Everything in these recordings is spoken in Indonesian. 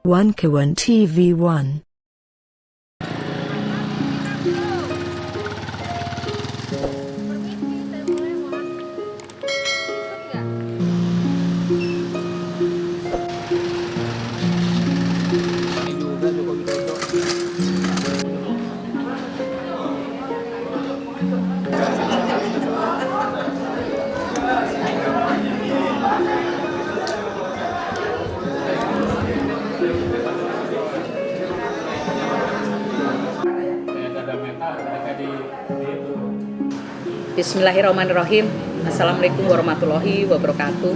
Wankawan TV1. Bismillahirrahmanirrahim. Assalamualaikum warahmatullahi wabarakatuh.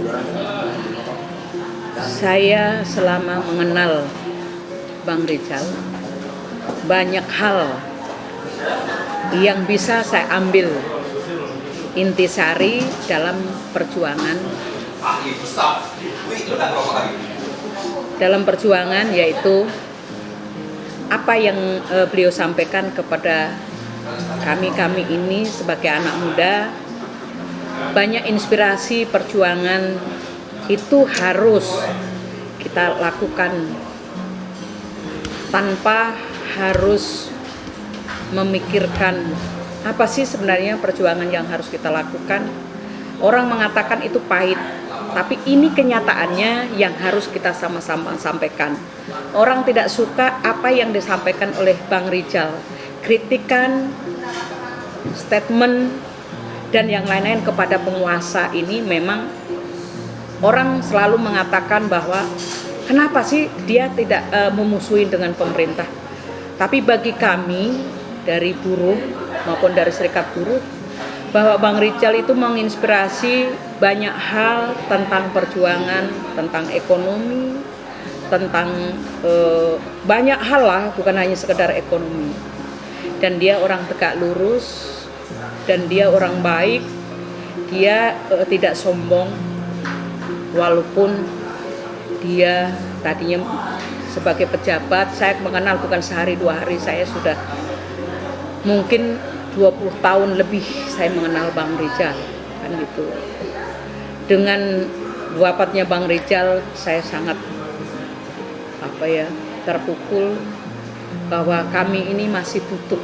Saya selama mengenal Bang Rizal, banyak hal yang bisa saya ambil intisari dalam perjuangan. Yaitu apa yang beliau sampaikan kepada kami ini sebagai anak muda. Banyak inspirasi perjuangan itu harus kita lakukan tanpa harus memikirkan apa sih sebenarnya perjuangan yang harus kita lakukan. Orang mengatakan itu pahit, tapi ini kenyataannya yang harus kita sama-sama sampaikan. Orang tidak suka apa yang disampaikan oleh Bang Rizal, kritikan, statement, dan yang lain-lain kepada penguasa ini. Memang orang selalu mengatakan bahwa kenapa sih dia tidak memusuhi dengan pemerintah. Tapi bagi kami dari buruh maupun dari serikat buruh, bahwa Bang Rizal itu menginspirasi banyak hal tentang perjuangan, tentang ekonomi, tentang banyak hal lah, bukan hanya sekedar ekonomi. Dan dia orang tegak lurus, dan dia orang baik. Dia tidak sombong, walaupun dia tadinya sebagai pejabat. Saya mengenal bukan sehari dua hari, saya sudah mungkin 20 tahun lebih saya mengenal Bang Rizal, kan gitu. Dengan wafatnya Bang Rizal, saya sangat terpukul bahwa kami ini masih butuh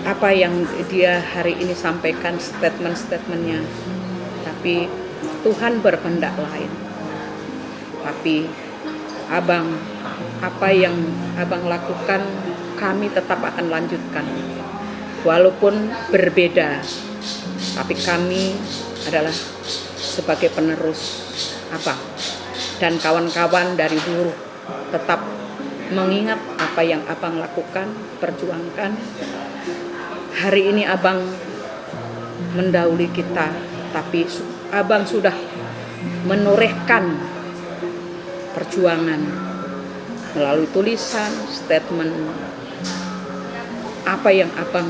apa yang dia hari ini sampaikan, statement-statementnya. Tapi Tuhan berkehendak lain. Tapi Abang, apa yang Abang lakukan, kami tetap akan lanjutkan. Walaupun berbeda, tapi kami adalah sebagai penerus Abang. Dan kawan-kawan dari buruh tetap mengingat apa yang Abang lakukan, perjuangkan. Hari ini Abang mendahului kita, tapi Abang sudah menorehkan perjuangan melalui tulisan, statement. Apa yang Abang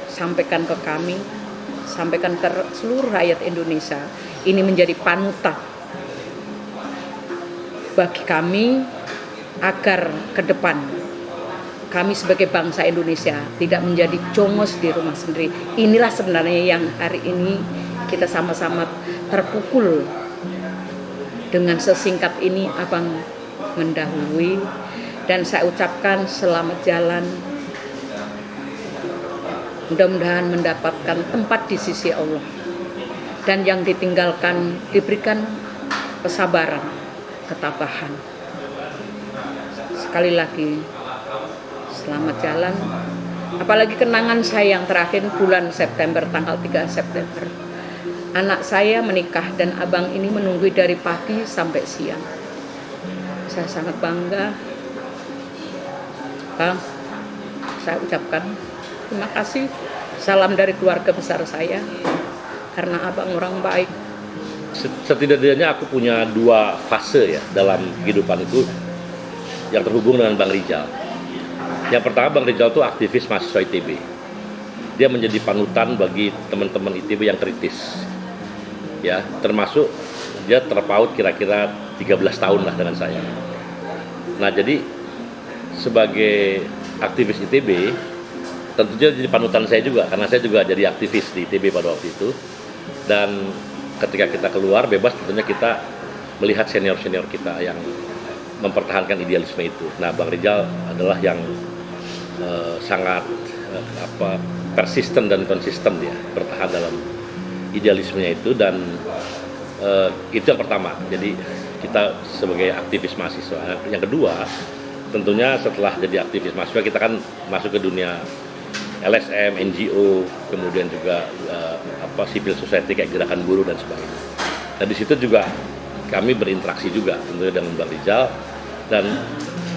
sampaikan ke kami, sampaikan ke seluruh rakyat Indonesia, ini menjadi panutan bagi kami agar ke depan kami sebagai bangsa Indonesia tidak menjadi jongos di rumah sendiri. Inilah sebenarnya yang hari ini kita sama-sama terpukul. Dengan sesingkat ini Abang mendahului, dan saya ucapkan selamat jalan. Mudah-mudahan mendapatkan tempat di sisi Allah, dan yang ditinggalkan diberikan kesabaran, ketabahan. Sekali lagi selamat jalan. Apalagi kenangan saya yang terakhir bulan September, tanggal 3 September. Anak saya menikah dan Abang ini menunggu dari pagi sampai siang. Saya sangat bangga. Bang, saya ucapkan terima kasih. Salam dari keluarga besar saya, karena Abang orang baik. Setidaknya aku punya dua fase ya dalam kehidupan itu yang terhubung dengan Bang Rizal. Yang pertama, Bang Rizal itu aktivis mahasiswa ITB. Dia menjadi panutan bagi teman-teman ITB yang kritis. Ya, termasuk dia terpaut kira-kira 13 tahun lah dengan saya. Nah, jadi sebagai aktivis ITB, tentunya jadi panutan saya juga, karena saya juga jadi aktivis di ITB pada waktu itu. Dan ketika kita keluar bebas, tentunya kita melihat senior-senior kita yang mempertahankan idealisme itu. Nah, Bang Rizal adalah yang sangat persisten dan konsisten ya, bertahan dalam idealismenya itu, dan itu yang pertama. Jadi kita sebagai aktivis mahasiswa. Yang kedua, tentunya setelah jadi aktivis mahasiswa kita kan masuk ke dunia LSM, NGO, kemudian juga civil society kayak gerakan buruh dan sebagainya. Nah, di situ juga kami berinteraksi juga tentunya dengan Bang Rizal, dan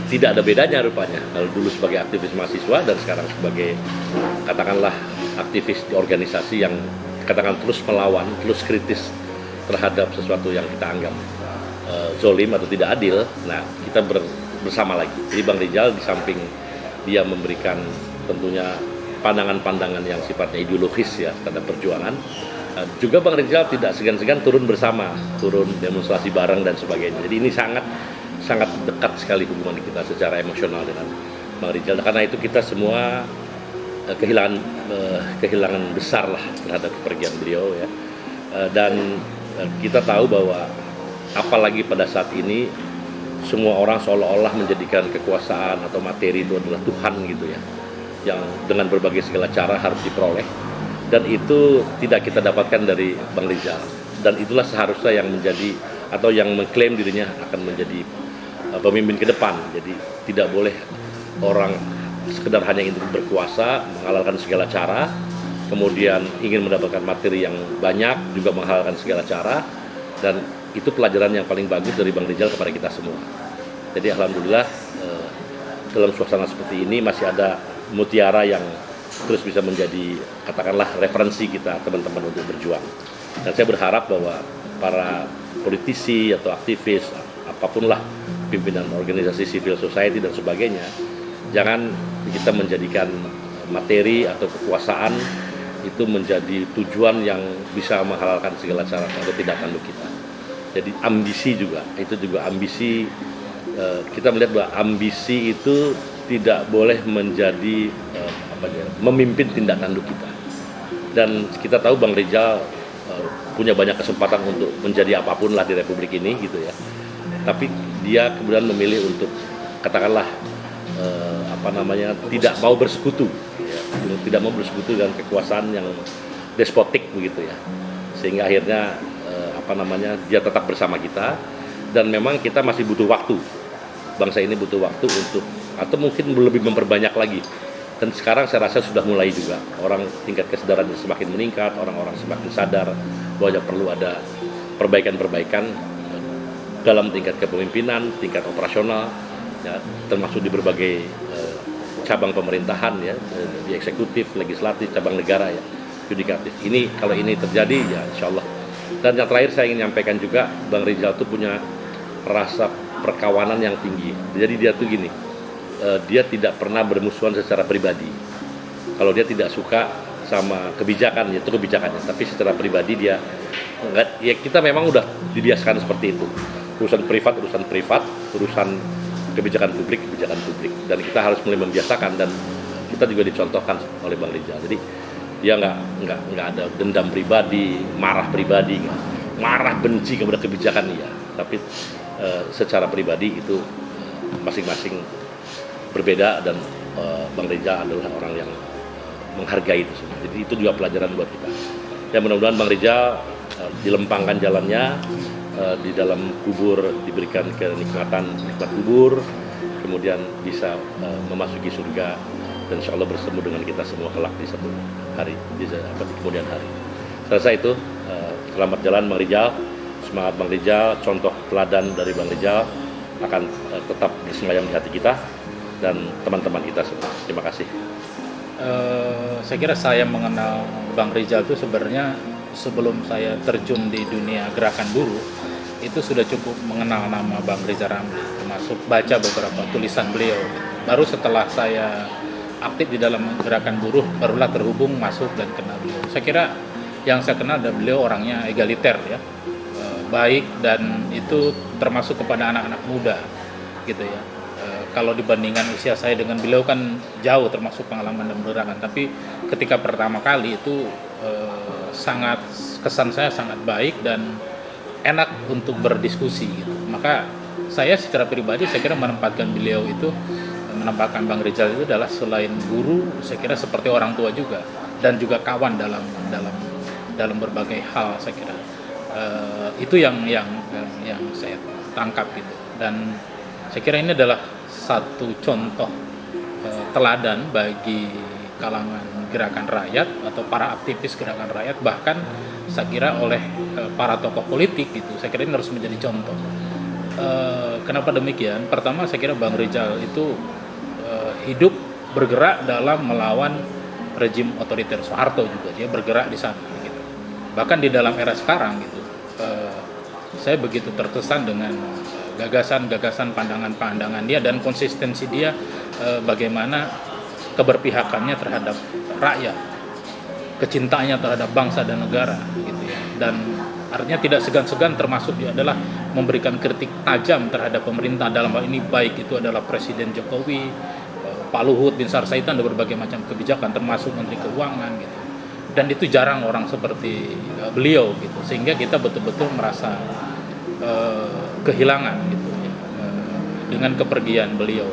tidak ada bedanya rupanya kalau dulu sebagai aktivis mahasiswa dan sekarang sebagai katakanlah aktivis di organisasi yang katakan terus melawan, terus kritis terhadap sesuatu yang kita anggap zolim atau tidak adil. Nah, kita bersama lagi. Jadi Bang Rizal di samping dia memberikan tentunya pandangan-pandangan yang sifatnya ideologis ya terhadap perjuangan, juga Bang Rizal tidak segan-segan turun bersama, turun demonstrasi bareng dan sebagainya. Jadi ini sangat dekat sekali hubungan kita secara emosional dengan Bang Rizal. Karena itu kita semua kehilangan besar lah terhadap kepergian beliau ya. Dan kita tahu bahwa apalagi pada saat ini semua orang seolah-olah menjadikan kekuasaan atau materi itu adalah Tuhan gitu ya, yang dengan berbagai segala cara harus diperoleh, dan itu tidak kita dapatkan dari Bang Rizal, dan itulah seharusnya yang menjadi atau yang mengklaim dirinya akan menjadi pemimpin ke depan. Jadi tidak boleh orang sekedar hanya ingin berkuasa, menghalalkan segala cara, kemudian ingin mendapatkan materi yang banyak, juga menghalalkan segala cara, dan itu pelajaran yang paling bagus dari Bang Rizal kepada kita semua. Jadi alhamdulillah dalam suasana seperti ini masih ada mutiara yang terus bisa menjadi katakanlah referensi kita teman-teman untuk berjuang. Dan saya berharap bahwa para politisi atau aktivis apapun lah, pimpinan organisasi civil society dan sebagainya, jangan kita menjadikan materi atau kekuasaan itu menjadi tujuan yang bisa menghalalkan segala cara atau tidak tanduk kita. Jadi ambisi juga, itu juga ambisi, kita melihat bahwa ambisi itu tidak boleh menjadi memimpin tindak tanduk kita. Dan kita tahu Bang Rizal punya banyak kesempatan untuk menjadi apapun lah di Republik ini gitu ya. Tapi dia kemudian memilih untuk katakanlah tidak mau bersekutu, ya, tidak mau bersekutu dengan kekuasaan yang despotik begitu ya. Sehingga akhirnya dia tetap bersama kita, dan memang kita masih butuh waktu. Bangsa ini butuh waktu untuk atau mungkin lebih memperbanyak lagi. Dan sekarang saya rasa sudah mulai juga orang tingkat kesadaran semakin meningkat, orang-orang semakin sadar bahwa perlu ada perbaikan-perbaikan dalam tingkat kepemimpinan, tingkat operasional, ya, termasuk di berbagai cabang pemerintahan ya, di eksekutif, legislatif, cabang negara ya, yudikatif. Ini kalau ini terjadi ya insya Allah. Dan yang terakhir saya ingin nyampaikan juga, Bang Rizal itu punya rasa perkawanan yang tinggi. Jadi dia tuh gini, dia tidak pernah bermusuhan secara pribadi. Kalau dia tidak suka sama kebijakan, ya itu kebijakannya. Tapi secara pribadi dia enggak, ya kita memang udah dibiasakan seperti itu. Urusan privat, urusan kebijakan publik. Dan kita harus mulai membiasakan, dan kita juga dicontohkan oleh Bang Rizal. Jadi dia nggak ada dendam pribadi, marah pribadi, marah benci kepada kebijakan ya. Tapi secara pribadi itu masing-masing berbeda, dan Bang Rizal adalah orang yang menghargai itu semua. Jadi itu juga pelajaran buat kita. Dan mudah-mudahan Bang Rizal dilempangkan jalannya, di dalam kubur diberikan kenikmatan nikmat kubur, kemudian bisa memasuki surga, dan insya Allah bertemu dengan kita semua kelak di satu hari, di kemudian hari. Saya rasa itu, selamat jalan Bang Rizal, semangat Bang Rizal, contoh teladan dari Bang Rizal akan tetap bersemayam di hati kita dan teman-teman kita semua. Terima kasih. Saya kira saya mengenal Bang Rizal itu sebenarnya sebelum saya terjun di dunia gerakan buruh, itu sudah cukup mengenal nama Bang Rizal Ramli, termasuk baca beberapa tulisan beliau. Baru setelah saya aktif di dalam gerakan buruh, barulah terhubung, masuk dan kenal beliau. Saya kira yang saya kenal adalah beliau orangnya egaliter ya, baik, dan itu termasuk kepada anak-anak muda gitu ya. Kalau dibandingkan usia saya dengan beliau kan jauh, termasuk pengalaman dan gerakan, tapi ketika pertama kali itu kesan saya sangat baik dan enak untuk berdiskusi gitu. Maka saya secara pribadi saya kira menempatkan Bang Rizal itu adalah selain guru, saya kira seperti orang tua juga dan juga kawan dalam berbagai hal, saya kira. Itu yang saya tangkap gitu. Dan saya kira ini adalah satu contoh teladan bagi kalangan gerakan rakyat atau para aktivis gerakan rakyat, bahkan saya kira oleh para tokoh politik gitu. Saya kira ini harus menjadi contoh. Kenapa demikian? Pertama, saya kira Bang Rizal itu hidup bergerak dalam melawan rejim otoriter Soeharto juga, dia bergerak di sana gitu. Bahkan di dalam era sekarang gitu, saya begitu terkesan dengan gagasan-gagasan, pandangan-pandangan dia dan konsistensi dia, bagaimana keberpihakannya terhadap rakyat, kecintaannya terhadap bangsa dan negara gitu ya. Dan artinya tidak segan-segan, termasuk dia adalah memberikan kritik tajam terhadap pemerintah, dalam hal ini baik itu adalah Presiden Jokowi, Pak Luhut bin Sarjaitan, ada berbagai macam kebijakan termasuk Menteri Keuangan gitu. Dan itu jarang orang seperti beliau gitu, sehingga kita betul-betul merasa kehilangan gitu ya, dengan kepergian beliau.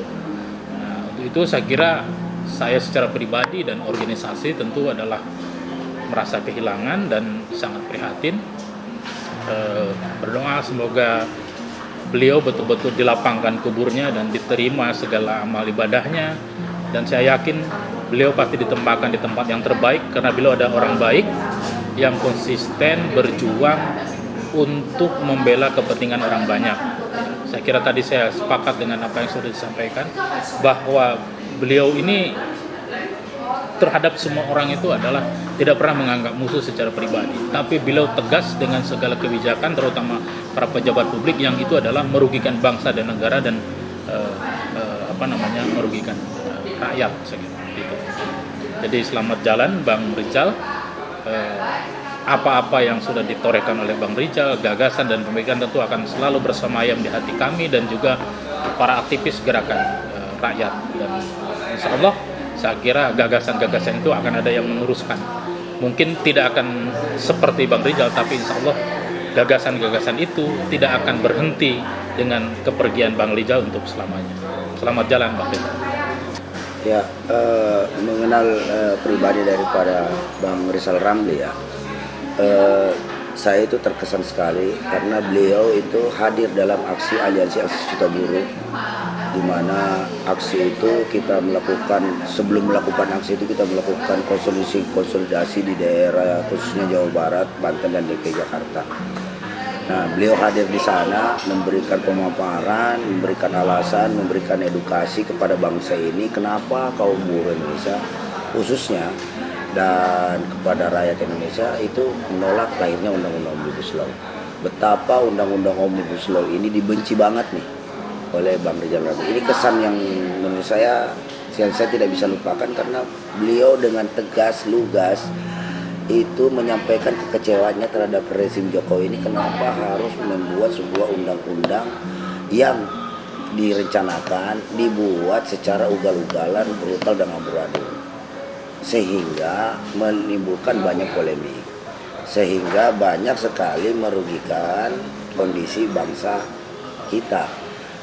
Nah, untuk itu saya kira saya secara pribadi dan organisasi tentu adalah merasa kehilangan dan sangat prihatin. Berdoa semoga beliau betul-betul dilapangkan kuburnya dan diterima segala amal ibadahnya, dan saya yakin beliau pasti ditempatkan di tempat yang terbaik karena beliau ada orang baik yang konsisten berjuang untuk membela kepentingan orang banyak. Saya kira tadi saya sepakat dengan apa yang sudah disampaikan, bahwa beliau ini terhadap semua orang itu adalah tidak pernah menganggap musuh secara pribadi, tapi beliau tegas dengan segala kebijakan, terutama para pejabat publik yang itu adalah merugikan bangsa dan negara dan merugikan rakyat, saya kira gitu. Jadi selamat jalan Bang Rizal. Apa-apa yang sudah ditorehkan oleh Bang Rizal, gagasan dan pemikiran tentu akan selalu bersemayam di hati kami dan juga para aktivis gerakan rakyat, dan insya Allah saya kira gagasan-gagasan itu akan ada yang meneruskan. Mungkin tidak akan seperti Bang Rizal, tapi insya Allah gagasan-gagasan itu tidak akan berhenti dengan kepergian Bang Rizal untuk selamanya. Selamat jalan Bang Rizal. Ya, mengenal pribadi daripada Bang Rizal Ramli ya, saya itu terkesan sekali karena beliau itu hadir dalam aksi Aliansi Aksi Juta Buruh, di mana aksi itu kita melakukan, sebelum melakukan aksi itu kita melakukan konsolidasi di daerah khususnya Jawa Barat, Banten dan DKI Jakarta. Nah, beliau hadir di sana memberikan pemaparan, memberikan alasan, memberikan edukasi kepada bangsa ini kenapa kaum buruh Indonesia khususnya dan kepada rakyat Indonesia itu menolak lahirnya Undang-Undang Omnibus Law. Betapa Undang-Undang Omnibus Law ini dibenci banget nih oleh Bang Rizal Ramli. Ini kesan yang menurut saya tidak bisa lupakan karena beliau dengan tegas, lugas itu menyampaikan kekecewaannya terhadap rezim Jokowi ini, kenapa harus membuat sebuah undang-undang yang direncanakan, dibuat secara ugal-ugalan, brutal dan amburadul, sehingga menimbulkan banyak polemik, sehingga banyak sekali merugikan kondisi bangsa kita.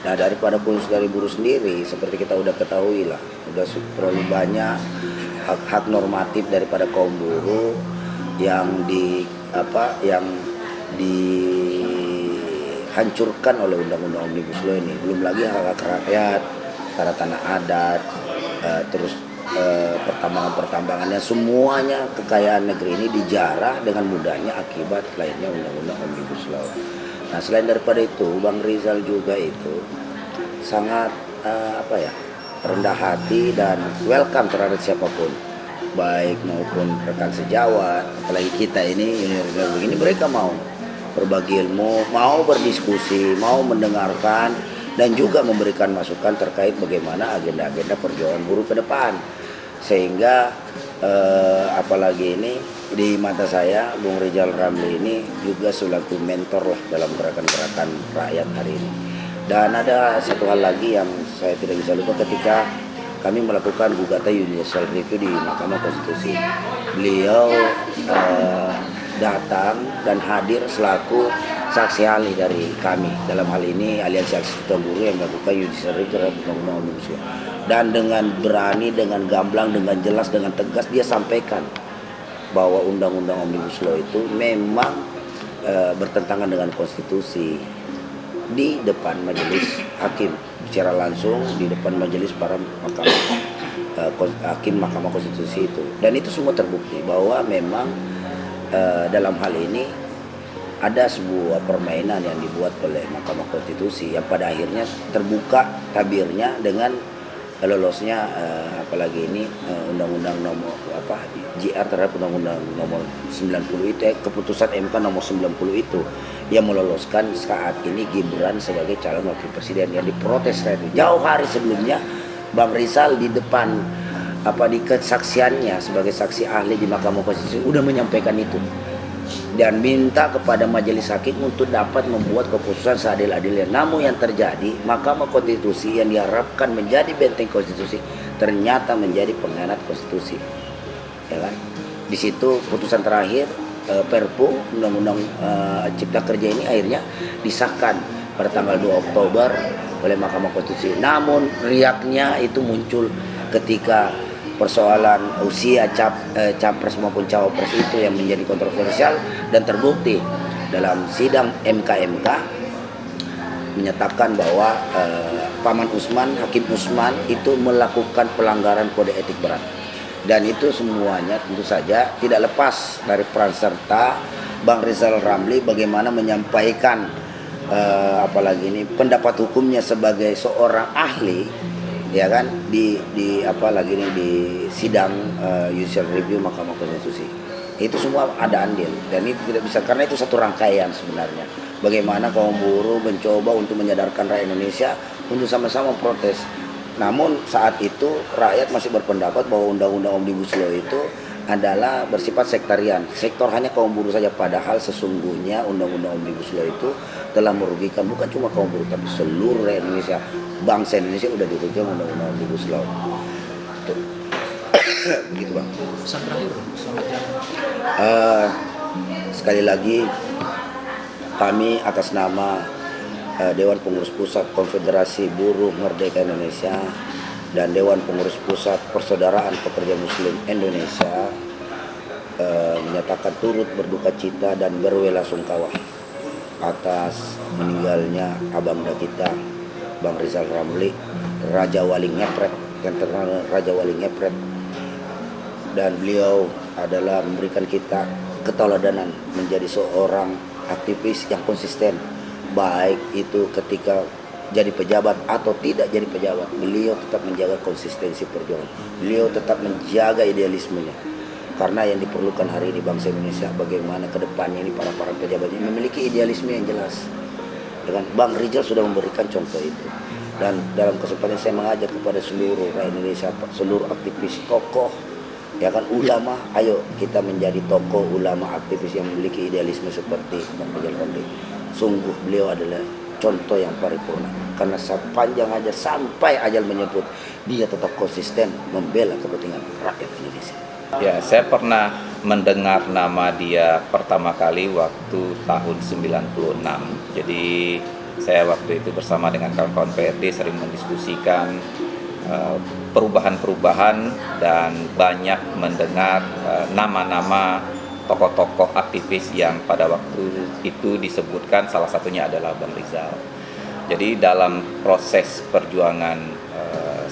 Nah, daripada khusus dari buruh sendiri, seperti kita udah ketahui lah, udah terlalu banyak hak-hak normatif daripada kaum buruh yang dihancurkan oleh Undang-Undang Omnibus Law ini. Belum lagi hak-hak rakyat, para tanah adat, terus pertambangan-pertambangannya, semuanya kekayaan negeri ini dijarah dengan mudahnya akibat lahirnya Undang-Undang Omnibus Law. Nah, selain daripada itu, Bang Rizal juga itu sangat rendah hati dan welcome terhadap siapapun, baik maupun rekan sejawat, apalagi kita ini begini, mereka mau berbagi ilmu, mau berdiskusi, mau mendengarkan dan juga memberikan masukan terkait bagaimana agenda-agenda perjuangan buruh ke depan. Sehingga apalagi ini di mata saya Bung Rizal Ramli ini juga selaku mentor lah dalam gerakan-gerakan rakyat hari ini. Dan ada satu hal lagi yang saya tidak bisa lupa ketika kami melakukan gugatan judicial review di Mahkamah Konstitusi. Beliau datang dan hadir selaku saksi ahli dari kami, dalam hal ini Aliansi Aksi Cipta Buruh yang melakukan judicial review terhadap undang-undang Omnibus Law. Dan dengan berani, dengan gamblang, dengan jelas, dengan tegas dia sampaikan bahwa undang-undang Omnibus Law itu memang bertentangan dengan konstitusi di depan majelis hakim, secara langsung di depan majelis para hakim Mahkamah Konstitusi itu. Dan itu semua terbukti bahwa memang dalam hal ini ada sebuah permainan yang dibuat oleh Mahkamah Konstitusi yang pada akhirnya terbuka tabirnya dengan lolosnya apalagi ini undang-undang nomor JR terhadap undang-undang nomor 90 itu keputusan MK nomor 90 itu yang meloloskan saat ini Gibran sebagai calon wakil presiden yang diprotes itu. Jauh hari sebelumnya Bang Rizal di depan di kesaksiannya sebagai saksi ahli di Mahkamah Konstitusi udah menyampaikan itu dan minta kepada majelis hakim untuk dapat membuat keputusan seadil-adilnya. Namun yang terjadi, Mahkamah Konstitusi yang diharapkan menjadi benteng konstitusi ternyata menjadi pengkhianat konstitusi. Ya kan? Di situ putusan terakhir Perpu Undang-Undang Cipta Kerja ini akhirnya disahkan pada tanggal 2 Oktober oleh Mahkamah Konstitusi. Namun riaknya itu muncul ketika persoalan usia capres maupun cawapres itu yang menjadi kontroversial dan terbukti dalam sidang MK menyatakan bahwa Paman Usman, Hakim Usman itu melakukan pelanggaran kode etik berat. Dan itu semuanya tentu saja tidak lepas dari peran serta Bang Rizal Ramli bagaimana menyampaikan apalagi ini pendapat hukumnya sebagai seorang ahli, ya kan, di sidang judicial review Mahkamah Konstitusi. Itu semua ada andil dan itu tidak bisa, karena itu satu rangkaian sebenarnya. Bagaimana kaum buruh mencoba untuk menyadarkan rakyat Indonesia untuk sama-sama protes. Namun saat itu rakyat masih berpendapat bahwa undang-undang Omnibus Law itu adalah bersifat sektarian. Sektor hanya kaum buruh saja, padahal sesungguhnya undang-undang Omnibus Law itu telah merugikan bukan cuma kaum buruh tapi seluruh rakyat Indonesia. Bangsa Indonesia udah dirugikan undang-undang Omnibus Law. Begitu Bang. Pesan terakhir Bang. Sekali lagi kami atas nama Dewan Pengurus Pusat Konfederasi Buruh Merdeka Indonesia dan Dewan Pengurus Pusat Persaudaraan Pekerja Muslim Indonesia menyatakan turut berduka cita dan berwelasungkawa atas meninggalnya abangda kita Bang Rizal Ramli, Raja Wali Ngepret, yang terkenal Raja Wali Ngepret, dan beliau adalah memberikan kita keteladanan menjadi seorang aktivis yang konsisten, baik itu ketika jadi pejabat atau tidak jadi pejabat. Beliau tetap menjaga konsistensi perjuangan, beliau tetap menjaga idealismenya, karena yang diperlukan hari ini bangsa Indonesia bagaimana ke depannya ini para pejabat ini memiliki idealisme yang jelas. Dengan Bang Rizal sudah memberikan contoh itu, dan dalam kesempatan saya mengajak kepada seluruh rakyat Indonesia, seluruh aktivis, tokoh, ya kan, ulama, ayo kita menjadi tokoh, ulama, aktivis yang memiliki idealisme seperti Bang Rizal Ramli. Sungguh beliau adalah contoh yang paripurna, karena sepanjang aja sampai ajal menyebut dia tetap konsisten membela kepentingan rakyat Indonesia. Ya, saya pernah mendengar nama dia pertama kali waktu tahun 96. Jadi saya waktu itu bersama dengan kawan-kawan PRD sering mendiskusikan perubahan-perubahan dan banyak mendengar nama-nama tokoh-tokoh aktivis yang pada waktu itu disebutkan, salah satunya adalah Bang Rizal. Jadi dalam proses perjuangan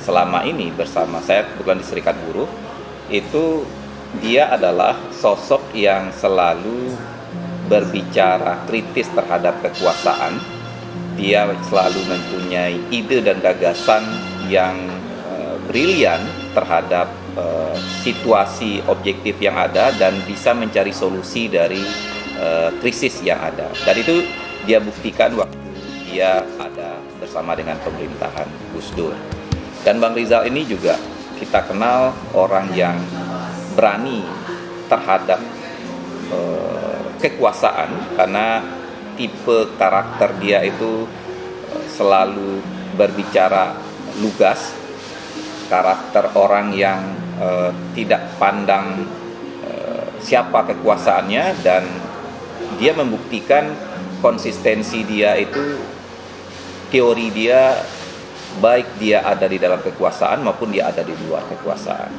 selama ini bersama saya, kebetulan di Serikat Buruh, itu dia adalah sosok yang selalu berbicara kritis terhadap kekuasaan. Dia selalu mempunyai ide dan gagasan yang brilian terhadap situasi objektif yang ada dan bisa mencari solusi dari krisis yang ada. Dan itu dia buktikan waktu dia ada bersama dengan pemerintahan Gus Dur. Dan Bang Rizal ini juga kita kenal orang yang berani terhadap kekuasaan, karena tipe karakter dia itu selalu berbicara lugas, karakter orang yang tidak pandang siapa kekuasaannya, dan dia membuktikan konsistensi dia itu, teori dia, baik dia ada di dalam kekuasaan maupun dia ada di luar kekuasaan.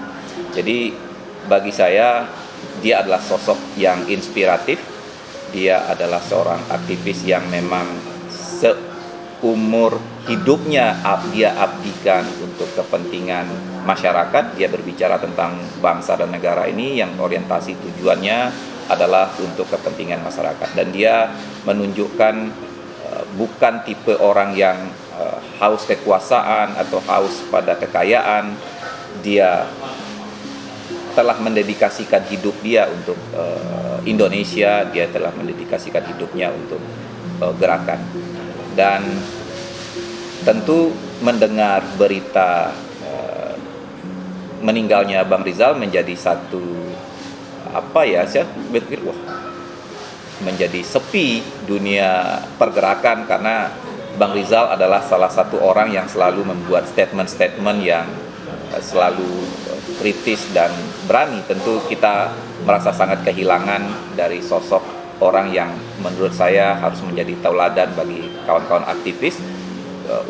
Jadi bagi saya dia adalah sosok yang inspiratif. Dia adalah seorang aktivis yang memang seumur hidupnya dia abdikan untuk kepentingan masyarakat. Dia berbicara tentang bangsa dan negara ini yang orientasi tujuannya adalah untuk kepentingan masyarakat. Dan dia menunjukkan bukan tipe orang yang haus kekuasaan atau haus pada kekayaan. Dia telah mendedikasikan hidup dia untuk Indonesia, dia telah mendedikasikan hidupnya untuk gerakan. Dan tentu mendengar berita meninggalnya Bang Rizal menjadi satu saya berpikir menjadi sepi dunia pergerakan, karena Bang Rizal adalah salah satu orang yang selalu membuat statement-statement yang selalu kritis dan berani. Tentu kita merasa sangat kehilangan dari sosok orang yang menurut saya harus menjadi tauladan bagi kawan-kawan aktivis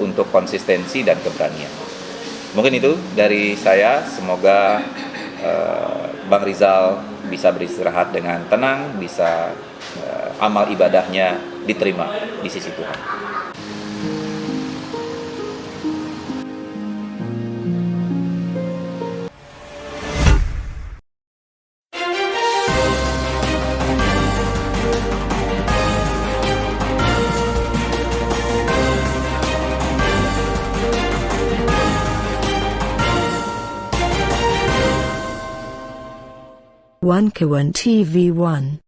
untuk konsistensi dan keberanian. Mungkin itu dari saya. Semoga Bang Rizal bisa beristirahat dengan tenang, bisa amal ibadahnya diterima di sisi Tuhan. One Kawan TV 1